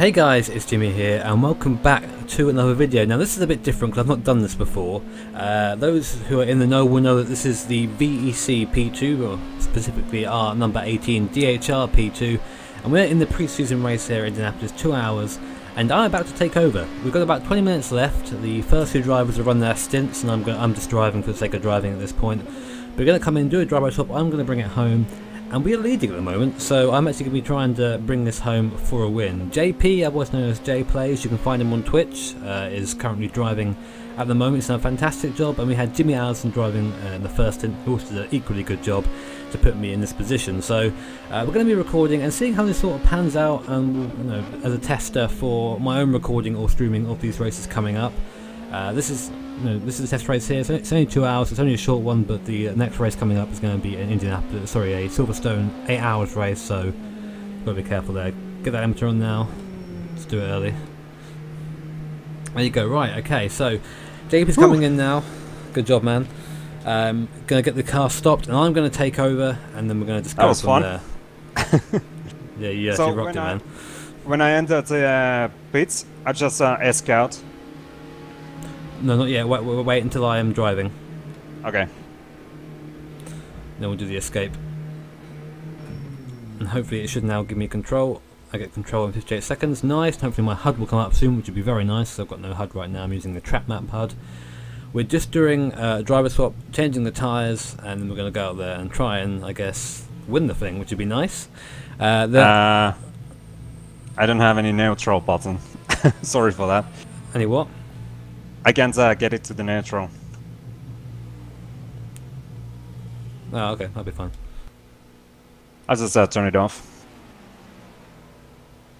Hey guys, it's Jimmy here and welcome back to another video. Now this is a bit different because I've not done this before. Those who are in the know will know that this is the VEC P2, or specifically our number 18 DHR P2, and we're in the pre-season race here in Indianapolis, 2 hours, and I'm about to take over. We've got about 20 minutes left. The first two drivers have run their stints and I'm just driving for the sake of driving at this point. We're going to come in, do a driver swap, I'm going to bring it home. And we are leading at the moment, so I'm actually going to be trying to bring this home for a win. JP, otherwise known as J Plays, you can find him on Twitch, is currently driving at the moment. He's done a fantastic job, and we had Jimmy Allison driving in the first stint, who also did an equally good job to put me in this position. So we're going to be recording and seeing how this sort of pans out, as a tester for my own recording or streaming of these races coming up. This is a test race here, so it's only 2 hours, it's only a short one, but the next race coming up is going to be an Indianapolis, sorry, a Silverstone 8 hours race, so got to be careful there. Get that emitter on now, let's do it early. There you go, right, okay, so JP's coming in now, good job man. Going to get the car stopped, and I'm going to take over, and then we're going to just go from there. Yeah, you actually rocked it, man. When I entered the pits, I just asked out. No, not yet. Wait until I am driving. Okay. Then we'll do the escape. And hopefully it should now give me control. I get control in 58 seconds. Nice. And hopefully my HUD will come up soon, which would be very nice. So I've got no HUD right now. I'm using the trap map HUD. We're just doing driver swap, changing the tyres, and then we're going to go out there and try and, I guess, win the thing, which would be nice. I don't have any neutral button. Sorry for that. Any what? I can't get it to the neutral. Oh, okay, that'll be fine. I'll just turn it off.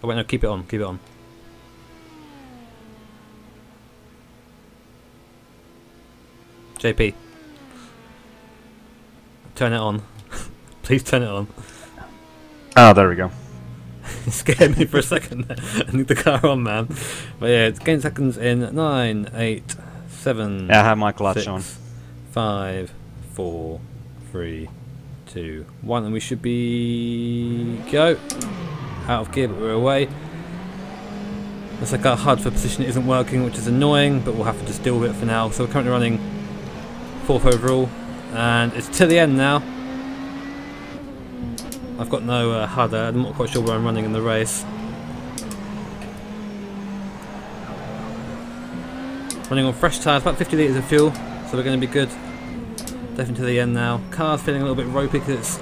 Oh wait, no, keep it on, keep it on. JP. Turn it on. Please turn it on. Ah, there we go. It scared me for a second there. I need the car on, man. But yeah, it's gain seconds in 9, 8, 7. Yeah, I have my clutch 6, on. 5, 4, 3, 2, 1, and we should be go out of gear, but we're away. Looks like our HUD for position isn't working, which is annoying, but we'll have to just deal with it for now. So we're currently running 4th overall, and it's to the end now. I've got no HUD, I'm not quite sure where I'm running in the race. Running on fresh tyres, about 50 litres of fuel, so we're going to be good. Definitely to the end now. Car's feeling a little bit ropey because it's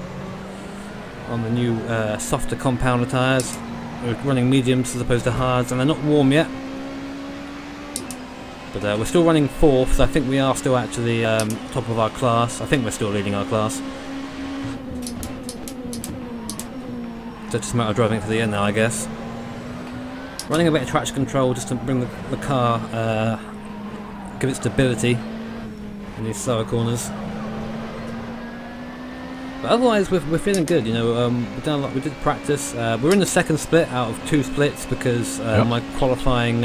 on the new softer compounder tyres. We're running mediums as opposed to hards, and they're not warm yet. But we're still running 4th, so I think we are still actually top of our class. I think we're still leading our class. So it's just a matter of driving it to the end now, I guess. Running a bit of traction control just to bring the car, give it stability in these slower corners. But otherwise, we're feeling good. You know, we've done a lot. We did practice. We're in the second split out of 2 splits because my qualifying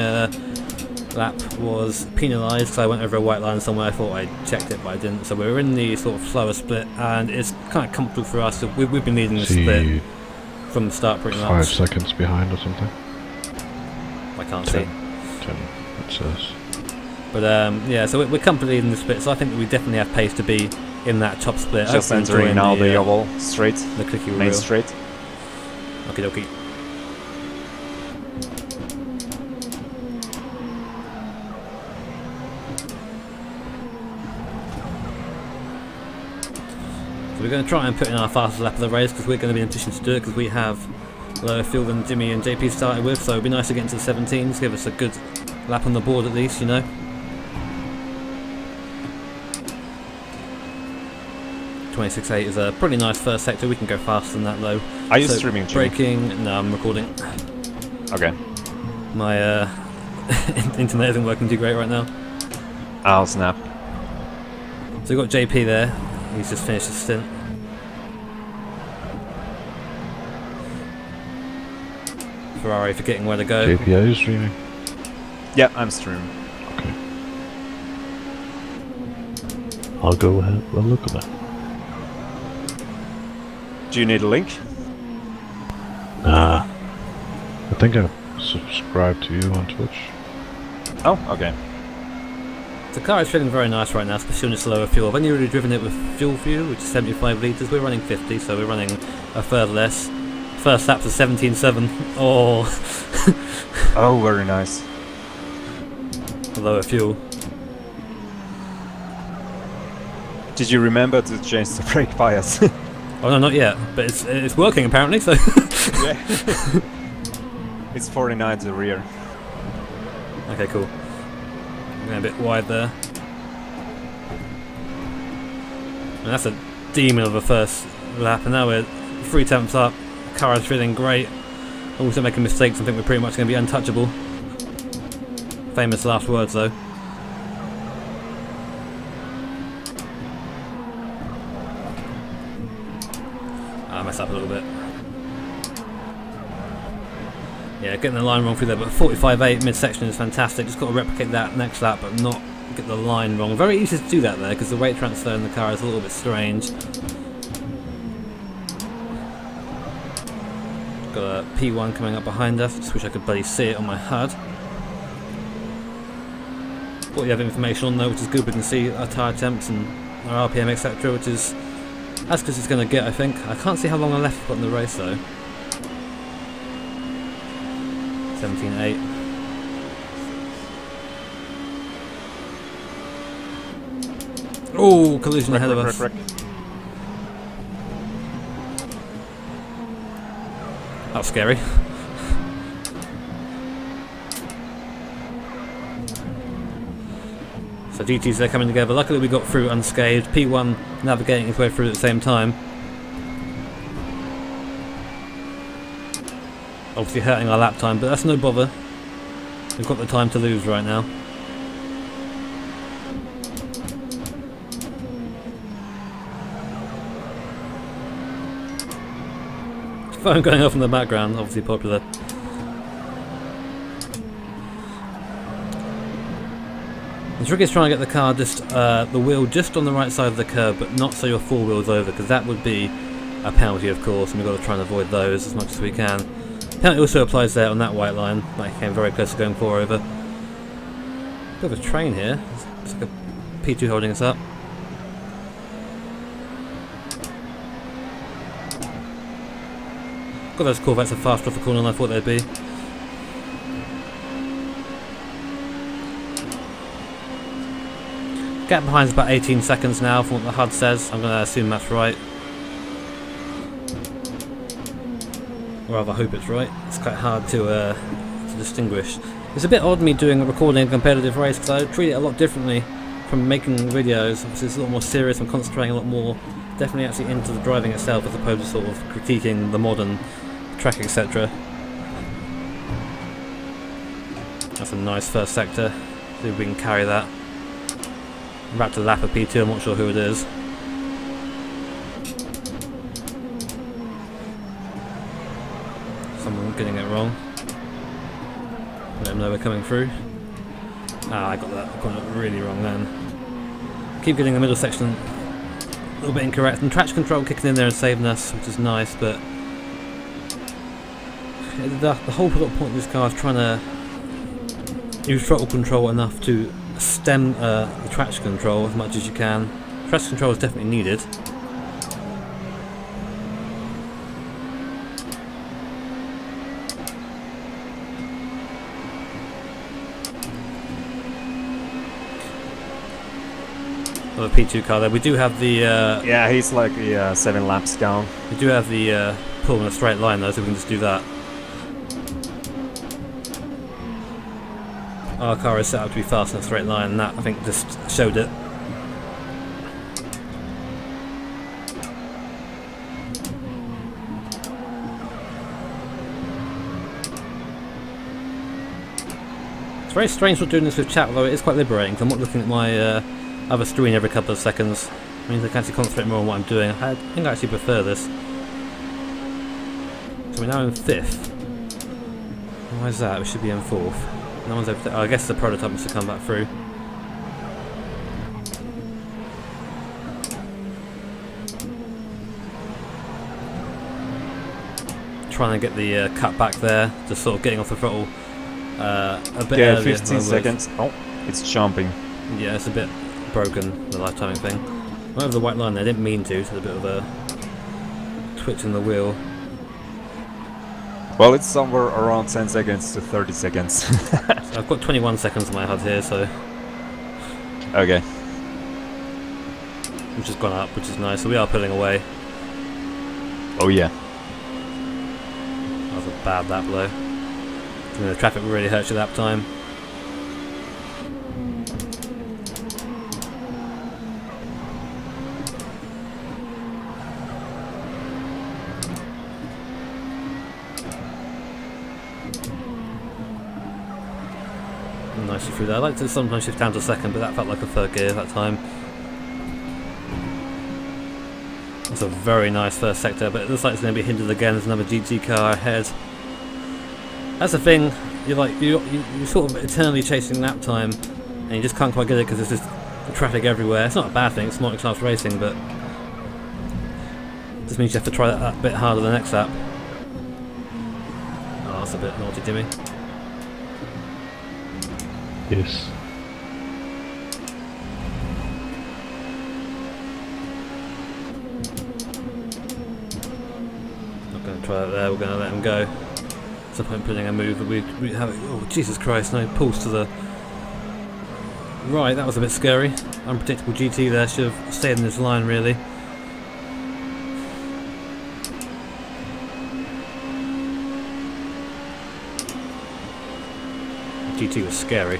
lap was penalised because I went over a white line somewhere. I thought I checked it, but I didn't. So we're in the sort of slower split, and it's kind of comfortable for us. So we've been leading the split from the start pretty much. 5 seconds behind or something. I can't see. 10 it says. But yeah, so we're comfortably in the split, so I think that we definitely have pace to be in that top split. Just entering now the oval straight, the clicky main straight. Okie dokie. We're going to try and put in our fastest lap of the race because we're going to be in a position to do it because we have lower fuel than Jimmy and JP started with, so it'd be nice to get into the 17s, give us a good lap on the board at least, you know. .26.8 is a pretty nice first sector. We can go faster than that though. Are you streaming, Jimmy? Braking? No, I'm recording. Okay. My internet isn't working too great right now. I'll snap. So we've got JP there. He's just finished his stint. Ferrari forgetting where to go. JP, are you streaming? Yeah, I'm streaming. Okay. I'll go ahead and look at that. Do you need a link? I think I subscribe to you on Twitch. Oh, okay. The car is feeling very nice right now, especially on its lower fuel. I've only really driven it with fuel, which is 75 litres. We're running 50, so we're running a third less. First lap's a 17.7. Oh, Oh, very nice. lower fuel. Did you remember to change the brake bias? Oh no, not yet, but it's working apparently. So Yeah. It's 49 to the rear. okay, cool. Going a bit wide there. And that's a demon of a first lap, and now we're 3 tenths up. The car is feeling great. Also making mistakes. I think we're pretty much going to be untouchable. Famous last words though. I messed up a little bit. Yeah, getting the line wrong through there, but 45.8 midsection is fantastic. Just got to replicate that next lap, but not get the line wrong. Very easy to do that there, because the weight transfer in the car is a little bit strange. Got a P1 coming up behind us. Just wish I could bloody see it on my HUD. What you have information on though, which is good. We can see our tyre temps and our RPM, etc., which is as good as it's going to get, I think. I can't see how long I left I've got in the race though. 17.8. Oh, collision ahead of us. That was scary. So GTs are coming together. Luckily we got through unscathed. P1 navigating his way through at the same time. Obviously hurting our lap time, but that's no bother. We've got the time to lose right now. Phone going off in the background, obviously popular. The trick is trying to get the car just the wheel just on the right side of the curb, but not so your four wheels over, because that would be a penalty, of course, and we've got to try and avoid those as much as we can. Penalty also applies there on that white line. That came very close to going 4 over. Bit of a train here. It's like a P2 holding us up. Got those Corvettes are faster off the corner than I thought they'd be. Gap behind is about 18 seconds now from what the HUD says. I'm going to assume that's right. Or rather hope it's right. It's quite hard to distinguish. It's a bit odd me doing a recording a competitive race, because I treat it a lot differently from making videos. Obviously it's a lot more serious. I'm concentrating a lot more definitely actually into the driving itself, as opposed to sort of critiquing the modern track, etc. That's a nice first sector. See if we can carry that. I'm about to lap a P2, I'm not sure who it is. Someone getting it wrong. Let them know we're coming through. Ah, I got that. I got it really wrong then. Keep getting the middle section a little bit incorrect, and traction control kicking in there and saving us, which is nice, but the whole point of this car is trying to use throttle control enough to stem the traction control as much as you can. Traction control is definitely needed. Another P2 car there. We do have the yeah, he's like 7 laps down. we do have the pull in a straight line though, so we can just do that. Our car is set up to be fast in a straight line, and that I think just showed it. It's very strange not doing this with chat, although it is quite liberating, because I'm not looking at my other screen every couple of seconds. It means I can actually concentrate more on what I'm doing. I think I actually prefer this. So we're now in 5th. Why is that? We should be in 4th. No one's over there. Oh, I guess the prototype must have come back through. trying to get the cut back there, just sort of getting off the throttle a bit Yeah, earlier. 15 seconds. Oh, it's jumping. Yeah, it's a bit broken, the live timing thing. Went over the white line there, I didn't mean to, so a bit of a twitch in the wheel. Well, it's somewhere around 10 seconds to 30 seconds. So I've got 21 seconds on my HUD here, so Okay. which has gone up, which is nice. So we are pulling away. Oh yeah. That was a bad lap though. The traffic really hurts your lap time. Nicely through there. I like to sometimes shift down to second, but that felt like a third gear that time. It's a very nice first sector, but it looks like it's going to be hindered again. There's another GT car ahead. That's the thing. You're sort of eternally chasing lap time, and you just can't quite get it because there's just traffic everywhere. It's not a bad thing. It's multi-class racing, but it just means you have to try that a bit harder the next lap. Oh, that's a bit naughty, Jimmy. Yes. Not going to try that there. We're going to let him go. There's no point putting a move that we have. Oh, Jesus Christ! No, pulls to the right. That was a bit scary. Unpredictable GT there. Should have stayed in this line really. GT was scary.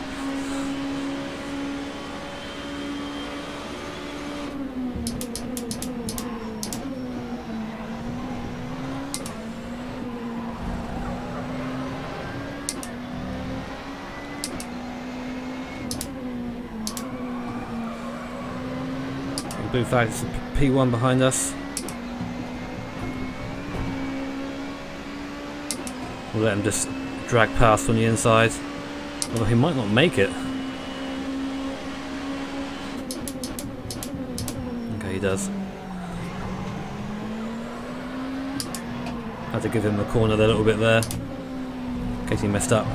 Blue flag, P1 behind us. We'll let him just drag past on the inside. Although he might not make it. Okay, he does. Had to give him the corner there a little bit there, in case he messed up.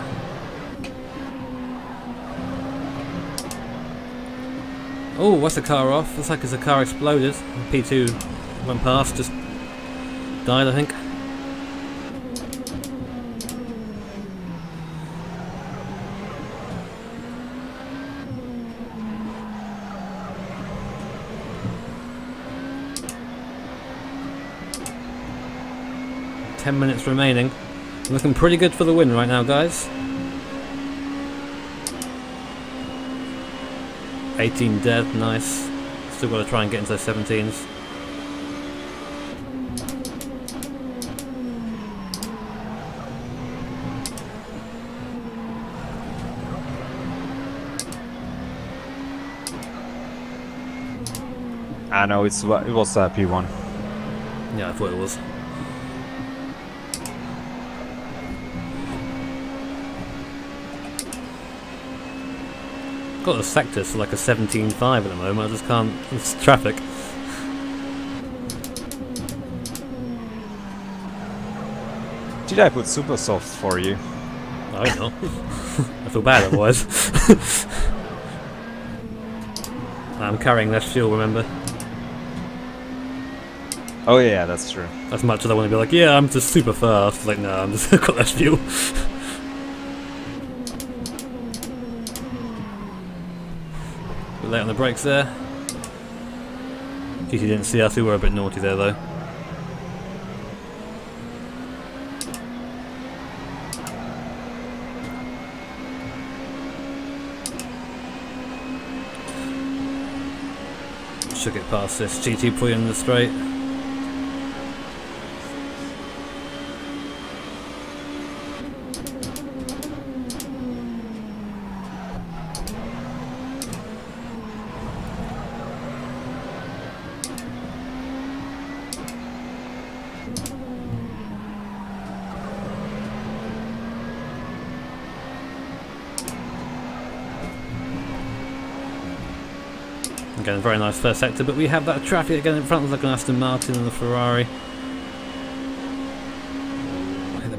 Oh, what's the car off? Looks like as the car exploded. P2 went past, just died, I think. Ten minutes remaining. Looking pretty good for the win right now, guys. 18 dead, nice. Still got to try and get into those 17s. I know it was P1. Yeah, I thought it was. Got the sectors to like a 17.5 at the moment. I just can't. It's traffic. Did I put super soft for you? I don't know. I feel bad otherwise. I'm carrying less fuel, remember? Oh yeah, that's true. As much as I want to be like, yeah, I'm just super fast. Like, no, I'm just got less fuel. Bit late on the brakes there. GT didn't see us, we were a bit naughty there though. Should get past this GT put in the straight. Again, very nice first sector, but we have that traffic again in front of like an Aston Martin and the Ferrari.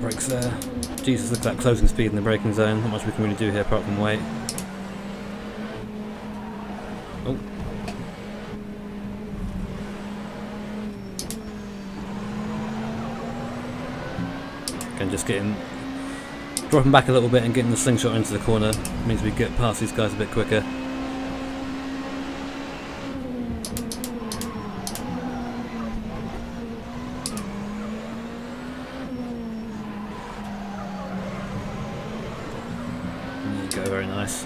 brakes there. Jesus, look at that closing speed in the braking zone. Not much we can really do here apart from wait. Oh. Again, just dropping back a little bit and getting the slingshot into the corner means we get past these guys a bit quicker. Very nice.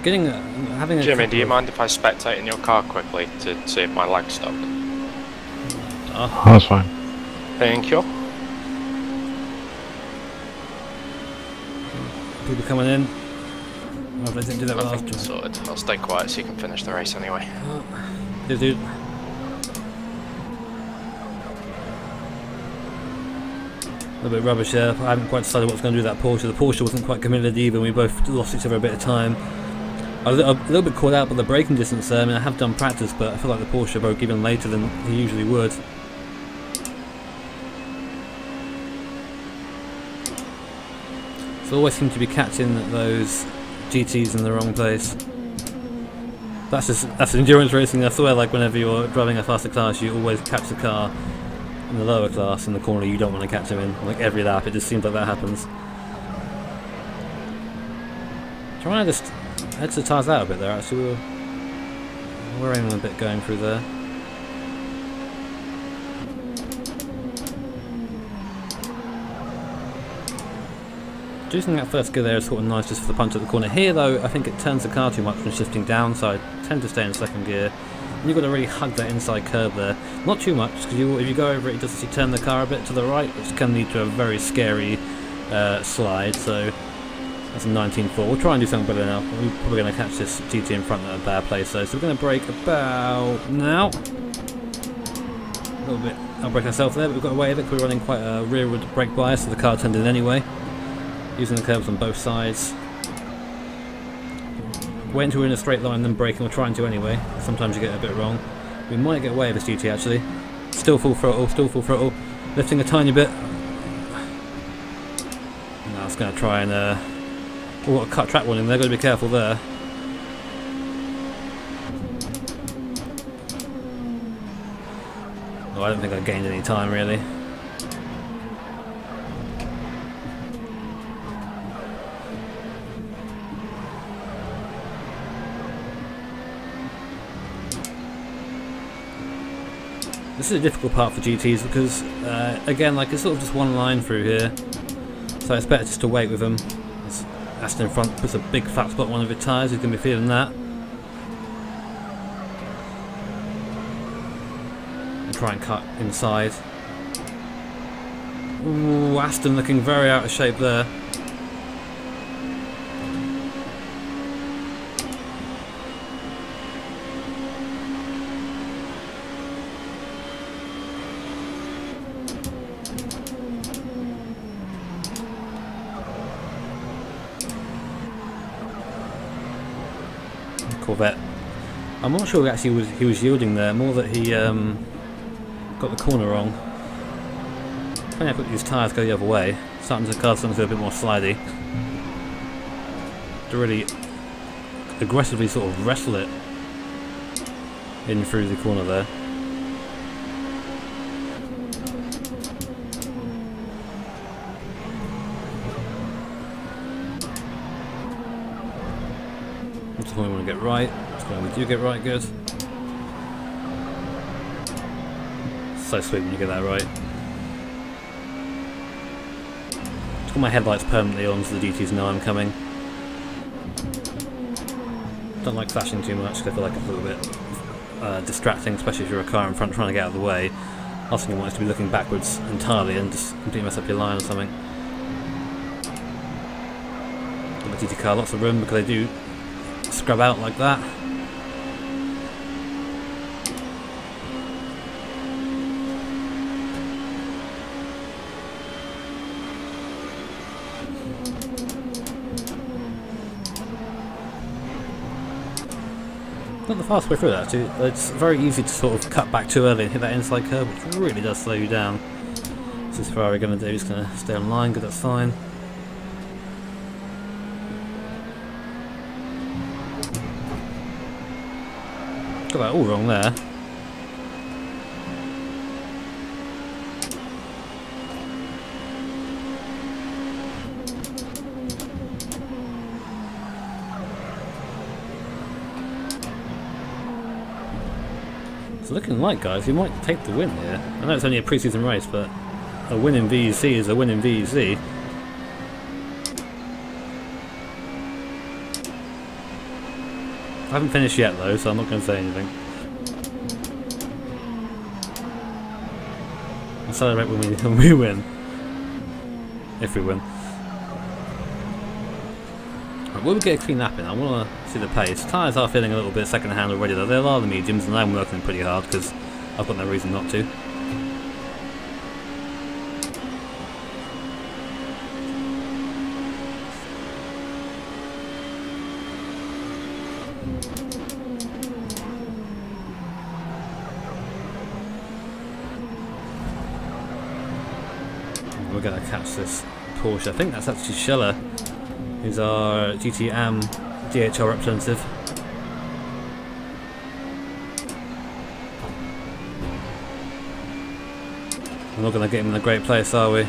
Having a Jimmy, do you mind if I spectate in your car quickly to see if my leg's stopped? Oh, that's fine. Thank you. People coming in. Oh, they didn't do that I last think it's time. sorted. I'll stay quiet so you can finish the race anyway. Dude. A little bit rubbish there. I haven't quite decided what's going to do with that Porsche. The Porsche wasn't quite committed either. We both lost each other a bit of time. I was a little bit caught out by the braking distance there. I mean, I have done practice, but I feel like the Porsche broke even later than he usually would. So I always seem to be catching those GTs in the wrong place. That's endurance racing. I swear, like whenever you're driving a faster class, you always catch the car in the lower class in the corner you don't want to catch him in. Like every lap, it just seems like that happens. Trying to just edge the tyres out a bit there. Actually, we're aiming a bit going through there. Using that first gear there is sort of nice just for the punch at the corner. Here though, I think it turns the car too much when shifting down, so I tend to stay in second gear. And you've got to really hug that inside curb there. Not too much, because if you go over it, it does actually turn the car a bit to the right, which can lead to a very scary slide. So that's a 19.4. We'll try and do something better now. We're probably going to catch this GT in front at a bad place though. So we're going to brake about now. A little bit. I'll brake ourselves there, but we've got away with it because we're running quite a rearward brake bias, so the car turned in anyway. Using the curves on both sides. Wait until we're in a straight line, then braking. We're trying to anyway. Sometimes you get it a bit wrong. We might get away with this GT actually. Still full throttle, lifting a tiny bit. Now it's going to try and. Oh, what a cut track warning there. Got to be careful there. Oh, I don't think I gained any time really. This is a difficult part for GTs because, again, like it's sort of just one line through here, so it's better just to wait with them. As Aston in front puts a big fat spot on one of his tyres, he's going to be feeling that. And try and cut inside. Ooh, Aston looking very out of shape there. Corvette. I'm not sure actually he was yielding there, more that he got the corner wrong. Funny I put these tyres go the other way, the car starting to feel a bit more slidey. To really aggressively sort of wrestle it in through the corner there. That's the one we want to get right. That's the one we do get right good. So sweet when you get that right. Just got my headlights permanently on so the DTs know I'm coming. Don't like flashing too much because I feel like it's a little bit distracting, especially if you're a car in front trying to get out of the way. Last thing you want is to be looking backwards entirely and just completely mess up your line or something. The GT car, lots of room because they do scrub out like that. Not the fast way through that actually. It's very easy to sort of cut back too early and hit that inside curve, which really does slow you down. So this Ferrari going to do? He's going to stay on line, good, that's fine. Got that all wrong there. It's looking like, guys, he might take the win here. I know it's only a pre-season race, but a win in VEC is a win in VEC. I haven't finished yet though, so I'm not going to say anything. I'll celebrate when we win. If we win. Right, will we get a clean lap in? I want to see the pace. Tyres are feeling a little bit second hand already though. They are the mediums and I'm working pretty hard because I've got no reason not to. We're going to catch this Porsche. I think that's actually Scheller, who's our GT Am DHL representative. We're not going to get him in a great place, are we?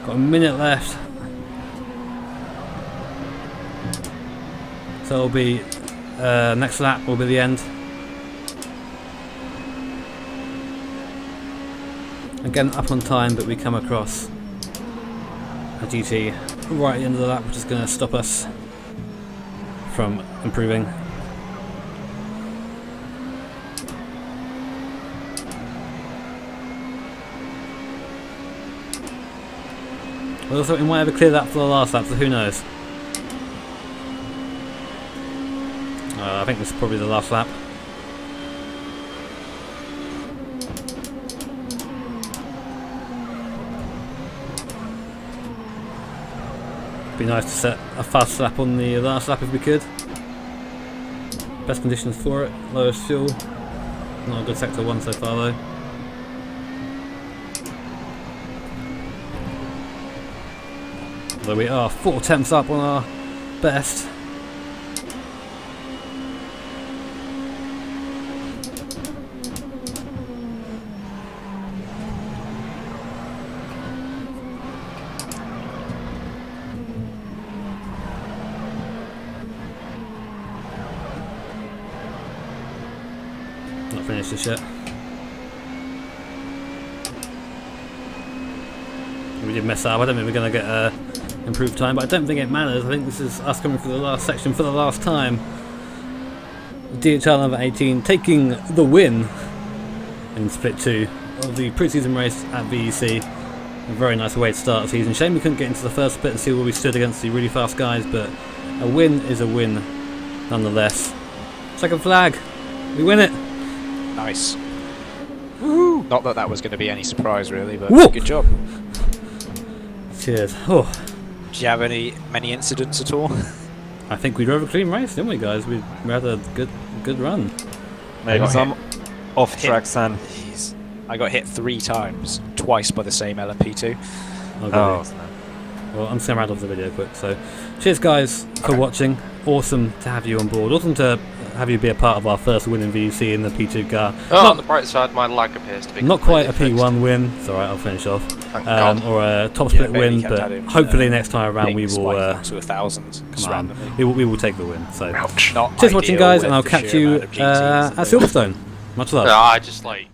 Got a minute left. So it'll be next lap will be the end. Again up on time, but we come across a GT right at the end of the lap, which is going to stop us from improving. I thought we might have a clear that for the last lap, so who knows? I think this is probably the last lap. Be nice to set a fast lap on the last lap if we could. Best conditions for it, lowest fuel. Not a good sector 1 so far though. Although we are 4 tenths up on our best. Not finished this yet. We did mess up. I don't think we're going to get improved time, but I don't think it matters. I think this is us coming through the last section for the last time. DHL number 18 taking the win in split 2 of the pre-season race at VEC. A very nice way to start the season. Shame we couldn't get into the first split and see where we stood against the really fast guys, but a win is a win nonetheless. Second flag, we win it. Nice. Woohoo! Not that that was going to be any surprise really, but Whoa. good job. Cheers. Oh. Did you have many incidents at all? I think we drove a clean race, didn't we, guys? We had a good run. Maybe some off tracks and Jeez. I got hit 3 times, twice by the same LMP2. Oh, well, I'm just going to round off the video quick. So, cheers, guys, for watching. Awesome to have you on board. Awesome to have you be a part of our first win in VEC in the P2 car. Oh, on the bright side, my lag appears to be not quite a fixed. P1 win. It's alright, I'll finish off. Thank God. Or a top split barely win, kept but adding, hopefully next time around we will. to 1,000 just randomly. We will take the win. So, Not cheers for watching, ideal guys, with and I'll the catch sheer you amount of GTs at Silverstone. Much love. I just like